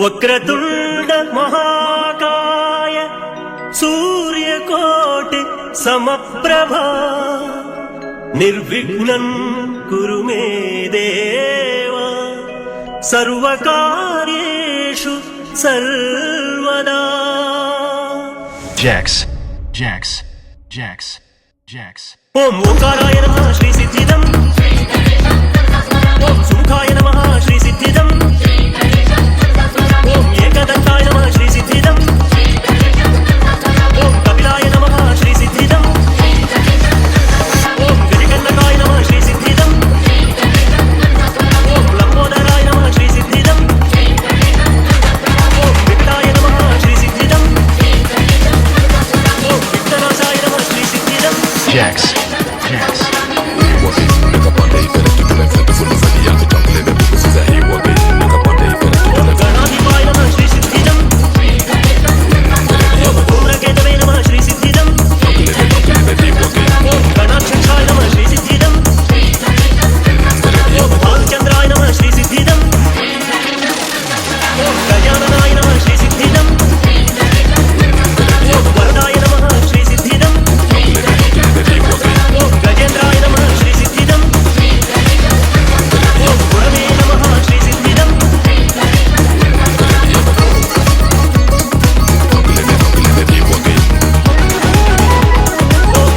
ವಕ್ರತುಂಡ ಮಹಾಕಾಯ ಸೂರ್ಯಕೋಟಿ ಸಮಪ್ರಭಾ ನಿರ್ವಿಘ್ನಂ ಕುರು ಮೇ ದೇವ ಸರ್ವಕಾರ್ಯೇಷು ಸರ್ವದಾ. Jax, Jax, Jax, Jax. ಓಂ ಓಂಕಾರಾಯ ನಮಃ ಶ್ರೀ ಸಿದ್ಧಿದಂ. ಓಂ ಸುಮುಖಾಯ ನಮಃ ಶ್ರೀ ಸಿದ್ಧಿದಂ. ಓಂ ಏಕದಂತಾಯ ನಮಃ ಶ್ರೀ ಸಿದ್ಧಿದಂ. ಓಂ ಕಪಿಲಾಯ ನಮಃ ಶ್ರೀ ಸಿದ್ಧಿದಂ. ಓಂ ಗಜಕರ್ಣಕಾಯ ನಮಃ ಶ್ರೀ ಸಿದ್ಧಿದಂ. ಓಂ ಲಂಬೋದರಾಯ ನಮಃ ಶ್ರೀ ಸಿದ್ಧಿದಂ. ಓಂ ವಿಕಟಾಯ ನಮಃ ಶ್ರೀ ಸಿದ್ಧಿದಂ. ಓಂ ವಿಘ್ನನಾಶಾಯ ನಮಃ ಶ್ರೀ ಸಿದ್ಧಿದಂ. Jax, Jax. ಗಣಾಧಿಪಾಯ ನಮಃ ಶ್ರೀ ಸಿದ್ಧಿದಂ. ಓಂ ಧೂಮ್ರಕೇತವೇ ನಮಃ ಶ್ರೀ ಸಿದ್ಧಿದಂ. ಓಂ ಗಣಾಧ್ಯಕ್ಷಾಯ ನಮಃ ಶ್ರೀ ಸಿದ್ಧಿದಂ. ಓಂ ಭಾನುಚಂದ್ರಾಯ ನಮಃ ಶ್ರೀ ಸಿದ್ಧಿದಂ. ಓಂ ಗಜಾನನಾಯ ನಮಃ ಶ್ರೀ ಸಿದ್ಧಿದಂ. ಓಂ ವರದಾಯ ನಮಃ ಶ್ರೀ ಸಿದ್ಧಿದಂ. ಓಂ ಗಜೇಂದ್ರಾಯ ನಮಃ ಶ್ರೀ ಸಿದ್ಧಿದಂ. ಓಂ ಗುಣವೇ ನಮಃ ಶ್ರೀ ಸಿದ್ಧಿದಂ.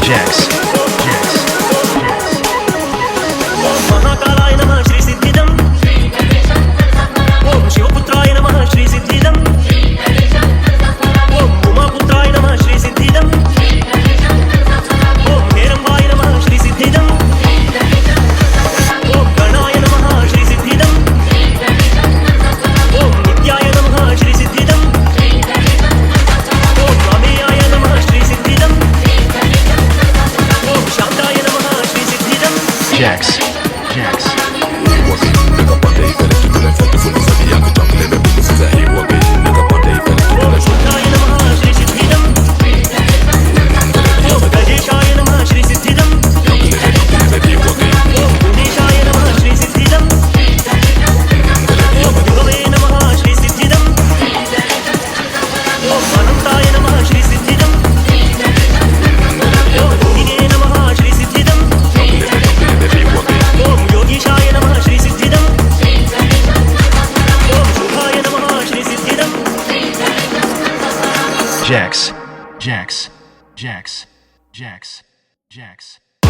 Jax, Jax. ಓಂ ಮಹಾಕಾಲಾಯ ನಮಃ ಶ್ರೀ ಸಿದ್ಧಿದಂ. ಓಂ ಶಿವಪುತ್ರಾಯ ನಮಃ ಶ್ರೀ ಸಿದ್ಧಿದಂ. ಓಂ ಉಮಾಪುತ್ರಾಯ ನಮಃ ಶ್ರೀ ಸಿದ್ಧಿದಂ. ಓಂ ಹೇರಂಬಾಯ ನಮಃ ಶ್ರೀ ಸಿದ್ಧಿದಂ. ಓಂ ಗಣಾಯ ನಮಃ ಶ್ರೀ ಸಿದ್ಧಿದಂ. ಓಂ ನಿತ್ಯಾಯ ನಮಃ ಶ್ರೀ ಸಿದ್ಧಿದಂ. ಓಂ ಅಮೇಯಾಯ ನಮಃ ಶ್ರೀ ಸಿದ್ಧಿದಂ. ಓಂ ಶಾಂತಾಯ ನಮಃ ಶ್ರೀ ಸಿದ್ಧಿದಂ. Jax, Jax. ಓಂ ಶುದ್ಧಾಯ ನಮಃ ಶ್ರೀ ಸಿದ್ಧಿದಂ. ಓಂ ಗಜೇಶಾಯ ನಮಃ ಶ್ರೀ ಸಿದ್ಧಿದಂ. ಓಂ ಗುಣೇಶಾಯ ನಮಃ ಶ್ರೀ ಸಿದ್ಧಿದಂ. ಓಂ ಯುಗವೇ ನಮಃ ಶ್ರೀ ಸಿದ್ಧಿದಂ. ಓಂ ಅನಂತಾಯ ನಮಃ ಶ್ರೀ ಸಿದ್ಧಿದಂ. ಓಂ ಯೋಗಿನೇ ನಮಃ ಶ್ರೀ ಸಿದ್ಧಿದಂ. ಓಂ ಯೋಗೀಶಾಯ ನಮಃ ಶ್ರೀ ಸಿದ್ಧಿದಂ. ಓಂ ಶುಭಾಯ ನಮಃ Shri ಸಿದ್ಧಿದಂ. Jax, Jax, Jax, Jax, Jax.